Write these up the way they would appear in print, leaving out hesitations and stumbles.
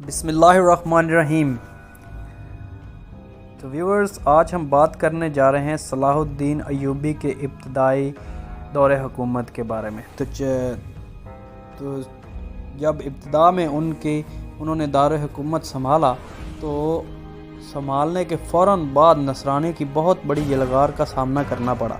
بسم اللہ الرحمن الرحیم۔ تو ویورز، آج ہم بات کرنے جا رہے ہیں صلاح الدین ایوبی کے ابتدائی دور حکومت کے بارے میں۔ تو جب ابتدا میں انہوں نے دار حکومت سنبھالا تو سنبھالنے کے فوراً بعد نصرانی کی بہت بڑی یلغار کا سامنا کرنا پڑا۔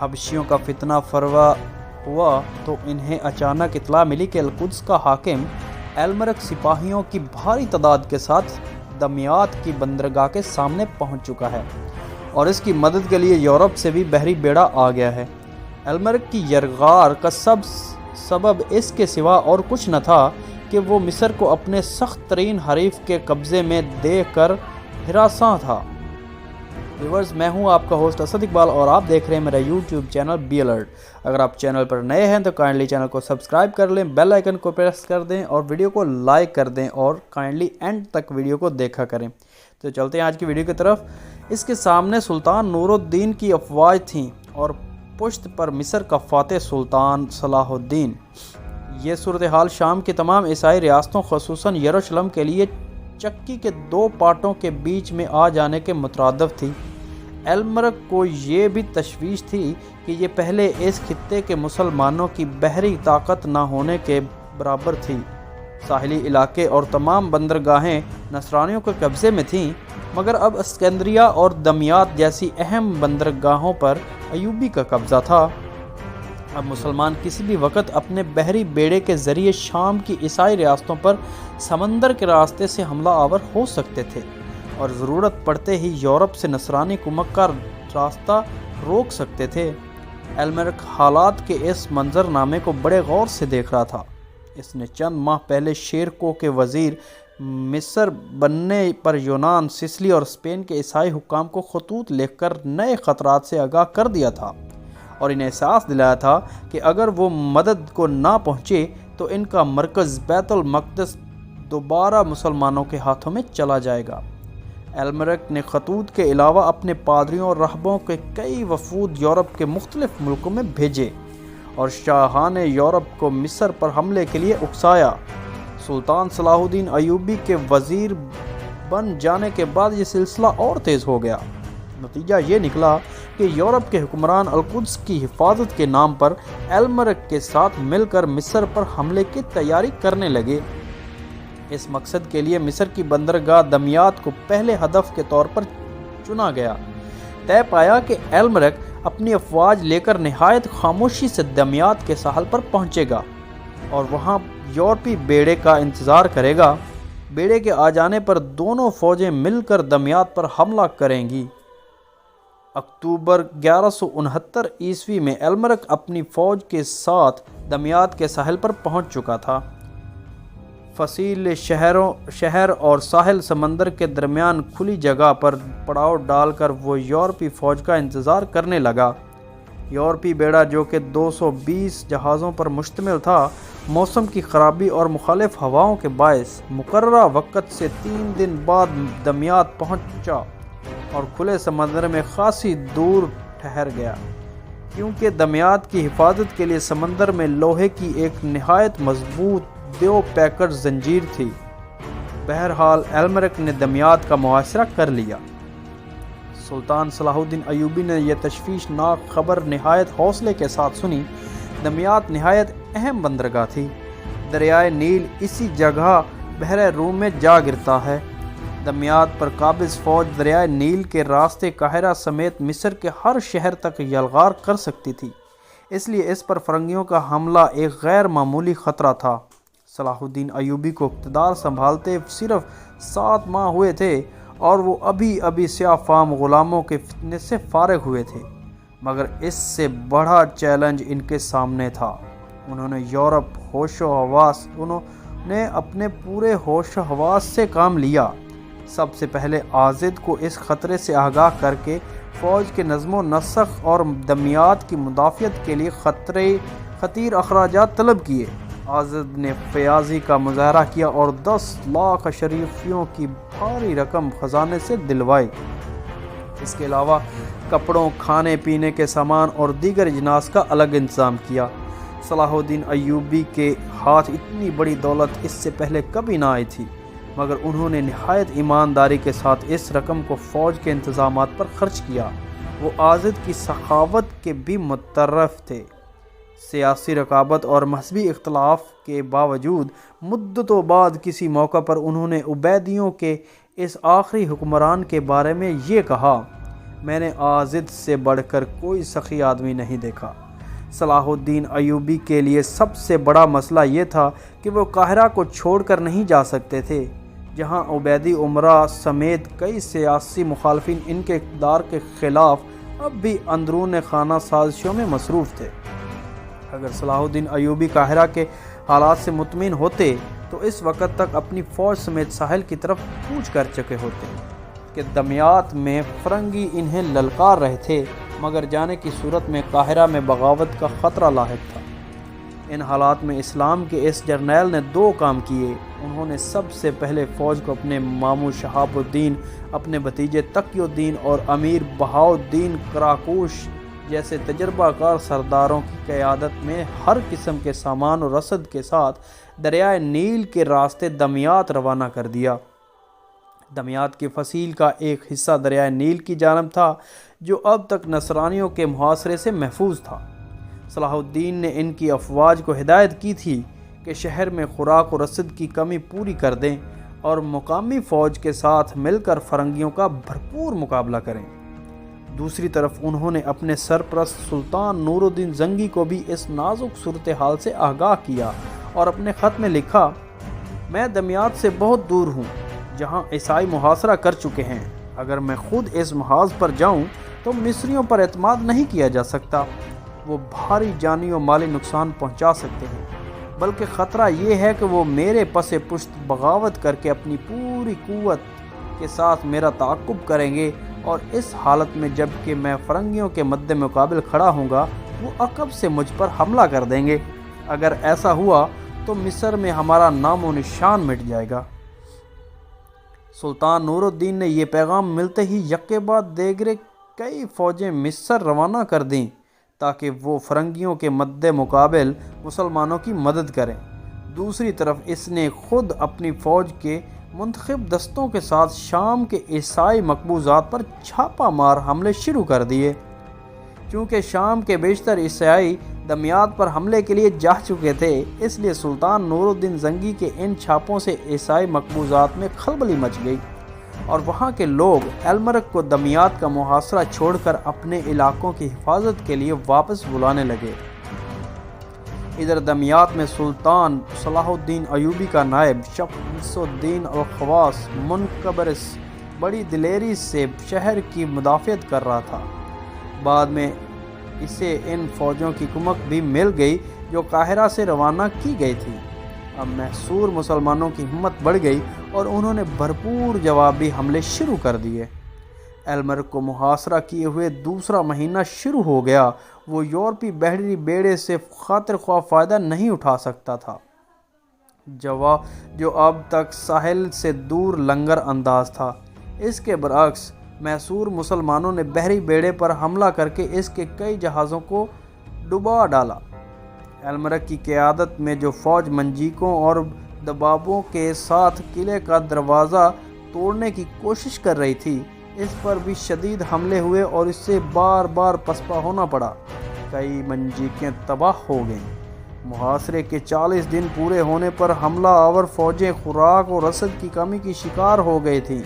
حبشیوں کا فتنہ فروا ہوا تو انہیں اچانک اطلاع ملی کہ القدس کا حاکم ایلمرک سپاہیوں کی بھاری تعداد کے ساتھ دمیاط کی بندرگاہ کے سامنے پہنچ چکا ہے اور اس کی مدد کے لیے یورپ سے بھی بحری بیڑا آ گیا ہے۔ ایلمرک کی یلغار کا سبب اس کے سوا اور کچھ نہ تھا کہ وہ مصر کو اپنے سخت ترین حریف کے قبضے میں دیکھ کر ہراساں تھا۔ ویورز، میں ہوں آپ کا ہوسٹ اسد اقبال اور آپ دیکھ رہے ہیں میرا یوٹیوب چینل بی الرٹ۔ اگر آپ چینل پر نئے ہیں تو کائنڈلی چینل کو سبسکرائب کر لیں، بیل آئیکن کو پریس کر دیں اور ویڈیو کو لائک کر دیں اور کائنڈلی اینڈ تک ویڈیو کو دیکھا کریں۔ تو چلتے ہیں آج کی ویڈیو کی طرف۔ اس کے سامنے سلطان نور الدین کی افواج تھیں اور پشت پر مصر کا فاتح سلطان صلاح الدین۔ یہ صورتحال شام کی تمام عیسائی ریاستوں خصوصاً یروشلم کے لیے چکی کے دو پارٹوں کے بیچ میں آ جانے کے مترادف تھی۔ ایلمرک کو یہ بھی تشویش تھی کہ یہ پہلے اس خطے کے مسلمانوں کی بحری طاقت نہ ہونے کے برابر تھی۔ ساحلی علاقے اور تمام بندرگاہیں نصرانیوں کے قبضے میں تھیں، مگر اب اسکندریہ اور دمیاط جیسی اہم بندرگاہوں پر ایوبی کا قبضہ تھا۔ اب مسلمان کسی بھی وقت اپنے بحری بیڑے کے ذریعے شام کی عیسائی ریاستوں پر سمندر کے راستے سے حملہ آور ہو سکتے تھے اور ضرورت پڑتے ہی یورپ سے نصرانی کمک کا راستہ روک سکتے تھے۔ ایلمرک حالات کے اس منظرنامے کو بڑے غور سے دیکھ رہا تھا۔ اس نے چند ماہ پہلے شیرکو کے وزیر مصر بننے پر یونان، سسلی اور اسپین کے عیسائی حکام کو خطوط لکھ کر نئے خطرات سے آگاہ کر دیا تھا اور انہیں احساس دلایا تھا کہ اگر وہ مدد کو نہ پہنچے تو ان کا مرکز بیت المقدس دوبارہ مسلمانوں کے ہاتھوں میں چلا جائے گا۔ ایلمرک نے خطوط کے علاوہ اپنے پادریوں اور راہبوں کے کئی وفود یورپ کے مختلف ملکوں میں بھیجے اور شاہان یورپ کو مصر پر حملے کے لیے اکسایا۔ سلطان صلاح الدین ایوبی کے وزیر بن جانے کے بعد یہ سلسلہ اور تیز ہو گیا۔ نتیجہ یہ نکلا کہ یورپ کے حکمران القدس کی حفاظت کے نام پر ایلمرک کے ساتھ مل کر مصر پر حملے کی تیاری کرنے لگے۔ اس مقصد کے لیے مصر کی بندرگاہ دمیاط کو پہلے ہدف کے طور پر چنا گیا۔ طے پایا کہ ایلمرک اپنی افواج لے کر نہایت خاموشی سے دمیاط کے ساحل پر پہنچے گا اور وہاں یورپی بیڑے کا انتظار کرے گا۔ بیڑے کے آ جانے پر دونوں فوجیں مل کر دمیاط پر حملہ کریں گی۔ اکتوبر 1169 عیسوی میں ایلمرک اپنی فوج کے ساتھ دمیاط کے ساحل پر پہنچ چکا تھا۔ فصیل شہر اور ساحل سمندر کے درمیان کھلی جگہ پر پڑاؤ ڈال کر وہ یورپی فوج کا انتظار کرنے لگا۔ یورپی بیڑا، جو کہ 220 جہازوں پر مشتمل تھا، موسم کی خرابی اور مخالف ہواؤں کے باعث مقررہ وقت سے 3 دن بعد دمیاط پہنچا اور کھلے سمندر میں خاصی دور ٹھہر گیا، کیونکہ دمیاط کی حفاظت کے لیے سمندر میں لوہے کی ایک نہایت مضبوط دیو پیکر زنجیر تھی۔ بہرحال ایلمرک نے دمیاط کا محاصرہ کر لیا۔ سلطان صلاح الدین ایوبی نے یہ تشویشناک خبر نہایت حوصلے کے ساتھ سنی۔ دمیاط نہایت اہم بندرگاہ تھی۔ دریائے نیل اسی جگہ بحر روم میں جا گرتا ہے۔ دمیاط پر قابض فوج دریائے نیل کے راستے قاہرہ سمیت مصر کے ہر شہر تک یلغار کر سکتی تھی، اس لیے اس پر فرنگیوں کا حملہ ایک غیر معمولی خطرہ تھا۔ صلاح الدین ایوبی کو اقتدار سنبھالتے صرف 7 ماہ ہوئے تھے اور وہ ابھی سیاہ فام غلاموں کے فتنے سے فارغ ہوئے تھے، مگر اس سے بڑا چیلنج ان کے سامنے تھا۔ انہوں نے اپنے پورے ہوش و حواس سے کام لیا۔ سب سے پہلے آزد کو اس خطرے سے آگاہ کر کے فوج کے نظم و نسق اور دمیاط کی مدافعت کے لیے خطیر اخراجات طلب کیے۔ آزد نے فیاضی کا مظاہرہ کیا اور 10 لاکھ اشرفیوں کی بھاری رقم خزانے سے دلوائی۔ اس کے علاوہ کپڑوں، کھانے پینے کے سامان اور دیگر اجناس کا الگ انتظام کیا۔ صلاح الدین ایوبی کے ہاتھ اتنی بڑی دولت اس سے پہلے کبھی نہ آئی تھی، مگر انہوں نے نہایت ایمانداری کے ساتھ اس رقم کو فوج کے انتظامات پر خرچ کیا۔ وہ عازد کی سخاوت کے بھی مترف تھے۔ سیاسی رقابت اور مذہبی اختلاف کے باوجود مدتوں بعد کسی موقع پر انہوں نے عبیدیوں کے اس آخری حکمران کے بارے میں یہ کہا، میں نے عازد سے بڑھ کر کوئی سخی آدمی نہیں دیکھا۔ صلاح الدین ایوبی کے لیے سب سے بڑا مسئلہ یہ تھا کہ وہ قاہرہ کو چھوڑ کر نہیں جا سکتے تھے، جہاں عبیدی امراء سمیت کئی سیاسی مخالفین ان کے اقتدار کے خلاف اب بھی اندرون خانہ سازشوں میں مصروف تھے۔ اگر صلاح الدین ایوبی قاہرہ کے حالات سے مطمئن ہوتے تو اس وقت تک اپنی فوج سمیت ساحل کی طرف کوچ کر چکے ہوتے کہ دمیاط میں فرنگی انہیں للکار رہے تھے، مگر جانے کی صورت میں قاہرہ میں بغاوت کا خطرہ لاحق تھا۔ ان حالات میں اسلام کے اس جرنیل نے دو کام کیے۔ انہوں نے سب سے پہلے فوج کو اپنے ماموں شہاب الدین، اپنے بھتیجے تقی الدین اور امیر بہاؤالدین کراکوش جیسے تجربہ کار سرداروں کی قیادت میں ہر قسم کے سامان و رسد کے ساتھ دریائے نیل کے راستے دمیاط روانہ کر دیا۔ دمیاط کی فصیل کا ایک حصہ دریائے نیل کی جانب تھا، جو اب تک نصرانیوں کے محاصرے سے محفوظ تھا۔ صلاح الدین نے ان کی افواج کو ہدایت کی تھی کہ شہر میں خوراک و رسد کی کمی پوری کر دیں اور مقامی فوج کے ساتھ مل کر فرنگیوں کا بھرپور مقابلہ کریں۔ دوسری طرف انہوں نے اپنے سرپرست سلطان نور الدین زنگی کو بھی اس نازک صورتحال سے آگاہ کیا اور اپنے خط میں لکھا، میں دمیاط سے بہت دور ہوں، جہاں عیسائی محاصرہ کر چکے ہیں۔ اگر میں خود اس محاذ پر جاؤں تو مصریوں پر اعتماد نہیں کیا جا سکتا، وہ بھاری جانی و مالی نقصان پہنچا سکتے ہیں، بلکہ خطرہ یہ ہے کہ وہ میرے پس پشت بغاوت کر کے اپنی پوری قوت کے ساتھ میرا تعاقب کریں گے، اور اس حالت میں جب کہ میں فرنگیوں کے مد مقابل کھڑا ہوں گا، وہ عقب سے مجھ پر حملہ کر دیں گے۔ اگر ایسا ہوا تو مصر میں ہمارا نام و نشان مٹ جائے گا۔ سلطان نور الدین نے یہ پیغام ملتے ہی یکے بعد دیگرے کئی فوجیں مصر روانہ کر دیں تاکہ وہ فرنگیوں کے مد مقابل مسلمانوں کی مدد کریں۔ دوسری طرف اس نے خود اپنی فوج کے منتخب دستوں کے ساتھ شام کے عیسائی مقبوضات پر چھاپہ مار حملے شروع کر دیے۔ چونکہ شام کے بیشتر عیسائی دمیاط پر حملے کے لیے جا چکے تھے، اس لیے سلطان نور الدین زنگی کے ان چھاپوں سے عیسائی مقبوضات میں کھلبلی مچ گئی اور وہاں کے لوگ المرک کو دمیاط کا محاصرہ چھوڑ کر اپنے علاقوں کی حفاظت کے لیے واپس بلانے لگے۔ ادھر دمیاط میں سلطان صلاح الدین ایوبی کا نائب شمس الدین الخواص منقبرس بڑی دلیری سے شہر کی مدافعت کر رہا تھا۔ بعد میں اسے ان فوجوں کی کمک بھی مل گئی جو قاہرہ سے روانہ کی گئی تھی۔ اب محصور مسلمانوں کی ہمت بڑھ گئی اور انہوں نے بھرپور جوابی حملے شروع کر دیے۔ المرک کو محاصرہ کیے ہوئے دوسرا مہینہ شروع ہو گیا۔ وہ یورپی بحری بیڑے سے خاطر خواہ فائدہ نہیں اٹھا سکتا تھا، جو اب تک ساحل سے دور لنگر انداز تھا۔ اس کے برعکس محصور مسلمانوں نے بحری بیڑے پر حملہ کر کے اس کے کئی جہازوں کو ڈبا ڈالا۔ المرک کی قیادت میں جو فوج منجیکوں اور دبابوں کے ساتھ قلعے کا دروازہ توڑنے کی کوشش کر رہی تھی، اس پر بھی شدید حملے ہوئے اور اس سے بار بار پسپا ہونا پڑا۔ کئی منجیکیں تباہ ہو گئیں۔ محاصرے کے 40 دن پورے ہونے پر حملہ آور فوجیں خوراک اور رسد کی کمی کی شکار ہو گئی تھیں۔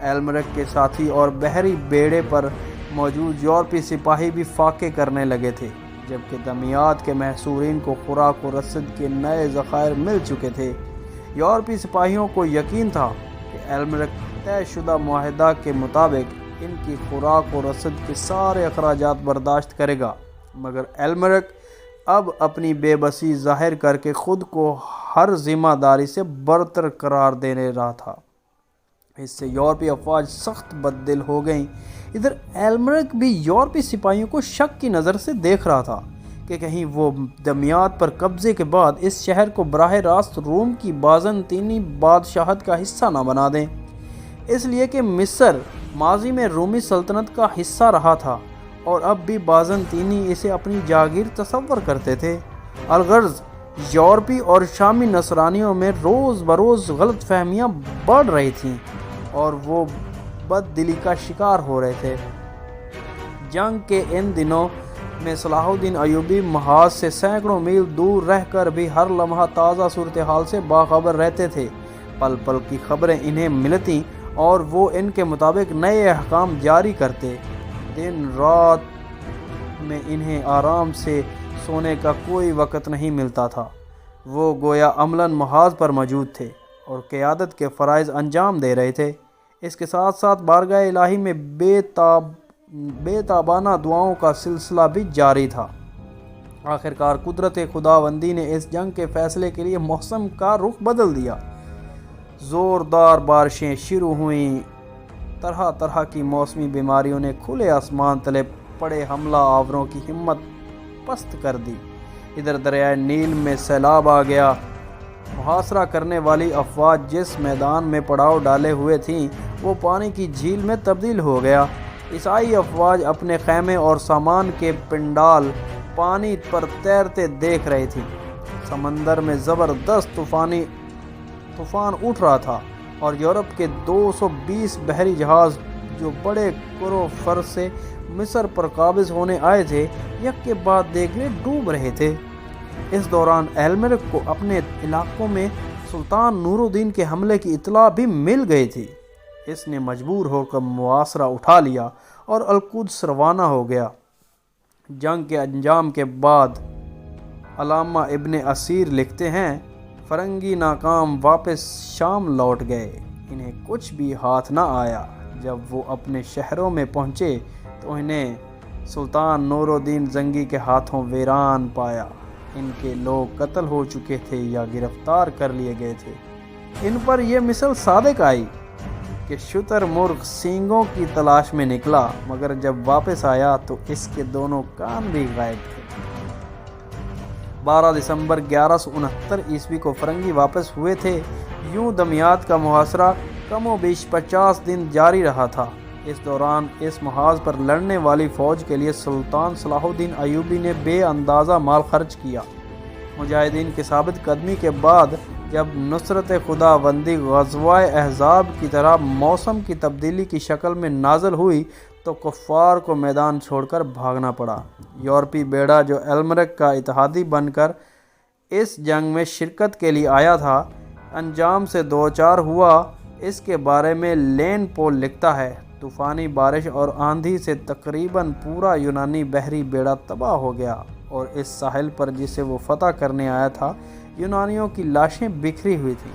المرک کے ساتھی اور بحری بیڑے پر موجود یورپی سپاہی بھی فاقے کرنے لگے تھے، جبکہ دمیاط کے محصورین کو خوراک و رسد کے نئے ذخائر مل چکے تھے۔ یورپی سپاہیوں کو یقین تھا کہ المرک طے شدہ معاہدہ کے مطابق ان کی خوراک و رسد کے سارے اخراجات برداشت کرے گا، مگر المرک اب اپنی بے بسی ظاہر کر کے خود کو ہر ذمہ داری سے برتر قرار دینے رہا تھا۔ اس سے یورپی افواج سخت بددل ہو گئیں۔ ادھر المرک بھی یورپی سپاہیوں کو شک کی نظر سے دیکھ رہا تھا کہ کہیں وہ دمیاط پر قبضے کے بعد اس شہر کو براہ راست روم کی بازنطینی بادشاہت کا حصہ نہ بنا دیں، اس لیے کہ مصر ماضی میں رومی سلطنت کا حصہ رہا تھا اور اب بھی بازنطینی اسے اپنی جاگیر تصور کرتے تھے۔ الغرض یورپی اور شامی نصرانیوں میں روز بروز غلط فہمیاں بڑھ رہی تھیں اور وہ بد دلی کا شکار ہو رہے تھے۔ جنگ کے ان دنوں میں صلاح الدین ایوبی محاذ سے سینکڑوں میل دور رہ کر بھی ہر لمحہ تازہ صورتحال سے باخبر رہتے تھے۔ پل پل کی خبریں انہیں ملتیں اور وہ ان کے مطابق نئے احکام جاری کرتے۔ دن رات میں انہیں آرام سے سونے کا کوئی وقت نہیں ملتا تھا۔ وہ گویا عملاً محاذ پر موجود تھے اور قیادت کے فرائض انجام دے رہے تھے۔ اس کے ساتھ ساتھ بارگاہ الہی میں بے تابانہ دعاؤں کا سلسلہ بھی جاری تھا۔ آخرکار قدرت خداوندی نے اس جنگ کے فیصلے کے لیے موسم کا رخ بدل دیا۔ زوردار بارشیں شروع ہوئیں، طرح طرح کی موسمی بیماریوں نے کھلے آسمان تلے پڑے حملہ آوروں کی ہمت پست کر دی۔ ادھر دریائے نیل میں سیلاب آ گیا۔ محاصرہ کرنے والی افواج جس میدان میں پڑاؤ ڈالے ہوئے تھیں وہ پانی کی جھیل میں تبدیل ہو گیا۔ عیسائی افواج اپنے خیمے اور سامان کے پنڈال پانی پر تیرتے دیکھ رہی تھی۔ سمندر میں زبردست طوفان اٹھ رہا تھا اور یورپ کے 220 بحری جہاز جو بڑے کرو فر سے مصر پر قابض ہونے آئے تھے یک کے بعد دیکھنے ڈوب رہے تھے۔ اس دوران الملک کو اپنے علاقوں میں سلطان نور الدین کے حملے کی اطلاع بھی مل گئی تھی۔ اس نے مجبور ہو کر محاصرہ اٹھا لیا اور القدس روانہ ہو گیا۔ جنگ کے انجام کے بعد علامہ ابن اسیر لکھتے ہیں، فرنگی ناکام واپس شام لوٹ گئے، انہیں کچھ بھی ہاتھ نہ آیا۔ جب وہ اپنے شہروں میں پہنچے تو انہیں سلطان نور الدین زنگی کے ہاتھوں ویران پایا۔ ان کے لوگ قتل ہو چکے تھے یا گرفتار کر لیے گئے تھے۔ ان پر یہ مثل صادق آئی کہ شتر مرغ سینگوں کی تلاش میں نکلا، مگر جب واپس آیا تو اس کے دونوں کان بھی غائب تھے۔ 12 دسمبر 1169 عیسوی کو فرنگی واپس ہوئے تھے۔ یوں دمیات کا محاصرہ کم و بیش 50 دن جاری رہا تھا۔ اس دوران اس محاذ پر لڑنے والی فوج کے لیے سلطان صلاح الدین ایوبی نے بے اندازہ مال خرچ کیا۔ مجاہدین کی ثابت قدمی کے بعد جب نصرت خداوندی غزوہ احزاب کی طرح موسم کی تبدیلی کی شکل میں نازل ہوئی تو کفار کو میدان چھوڑ کر بھاگنا پڑا۔ یورپی بیڑا جو الملک کا اتحادی بن کر اس جنگ میں شرکت کے لیے آیا تھا، انجام سے دوچار ہوا۔ اس کے بارے میں لین پول لکھتا ہے، طوفانی بارش اور آندھی سے تقریباً پورا یونانی بحری بیڑا تباہ ہو گیا اور اس ساحل پر جسے وہ فتح کرنے آیا تھا یونانیوں کی لاشیں بکھری ہوئی تھیں۔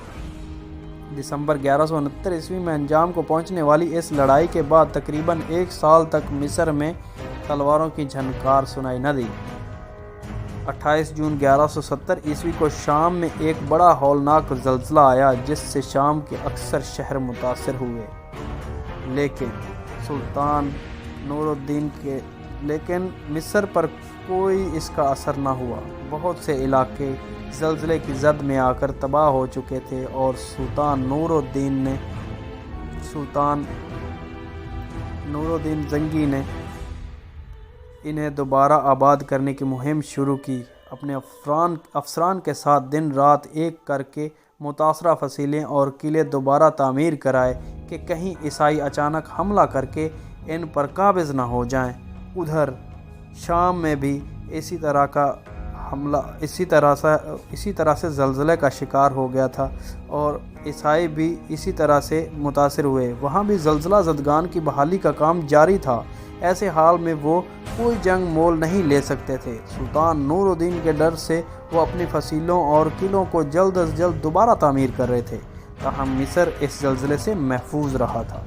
دسمبر 1169 عیسوی میں انجام کو پہنچنے والی اس لڑائی کے بعد تقریباً 1 سال تک مصر میں تلواروں کی جھنکار سنائی نہ دی۔ 28 جون 1170 عیسوی کو شام میں ایک بڑا ہولناک زلزلہ آیا جس سے شام کے اکثر شہر متاثر ہوئے، لیکن مصر پر کوئی اس کا اثر نہ ہوا۔ بہت سے علاقے زلزلے کی زد میں آ کر تباہ ہو چکے تھے اور سلطان نور الدین زنگی نے انہیں دوبارہ آباد کرنے کی مہم شروع کی۔ اپنے افسران کے ساتھ دن رات ایک کر کے متاثرہ فصیلیں اور قلعے دوبارہ تعمیر کرائے کہ کہیں عیسائی اچانک حملہ کر کے ان پر قابض نہ ہو جائیں۔ ادھر شام میں بھی اسی طرح سے زلزلے کا شکار ہو گیا تھا اور عیسائی بھی اسی طرح سے متاثر ہوئے۔ وہاں بھی زلزلہ زدگان کی بحالی کا کام جاری تھا۔ ایسے حال میں وہ کوئی جنگ مول نہیں لے سکتے تھے۔ سلطان نور الدین کے ڈر سے وہ اپنی فصیلوں اور قلعوں کو جلد از جلد دوبارہ تعمیر کر رہے تھے، تاہم مصر اس زلزلے سے محفوظ رہا تھا۔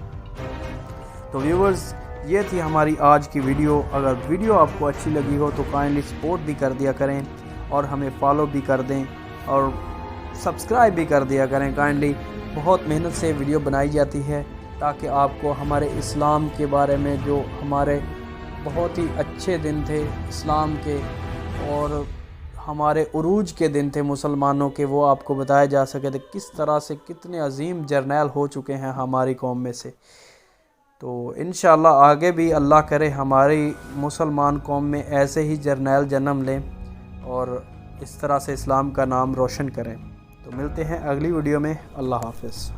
تو ویورز، یہ تھی ہماری آج کی ویڈیو۔ اگر ویڈیو آپ کو اچھی لگی ہو تو کائنڈلی سپورٹ بھی کر دیا کریں اور ہمیں فالو بھی کر دیں اور سبسکرائب بھی کر دیا کریں کائنڈلی۔ بہت محنت سے ویڈیو بنائی جاتی ہے تاکہ آپ کو ہمارے اسلام کے بارے میں، جو ہمارے بہت ہی اچھے دن تھے اسلام کے اور ہمارے عروج کے دن تھے مسلمانوں کے، وہ آپ کو بتایا جا سکے تھے کس طرح سے کتنے عظیم جرنیل ہو چکے ہیں ہماری قوم میں سے۔ تو انشاءاللہ آگے بھی اللہ کرے ہماری مسلمان قوم میں ایسے ہی جرنیل جنم لیں اور اس طرح سے اسلام کا نام روشن کریں۔ تو ملتے ہیں اگلی ویڈیو میں۔ اللہ حافظ۔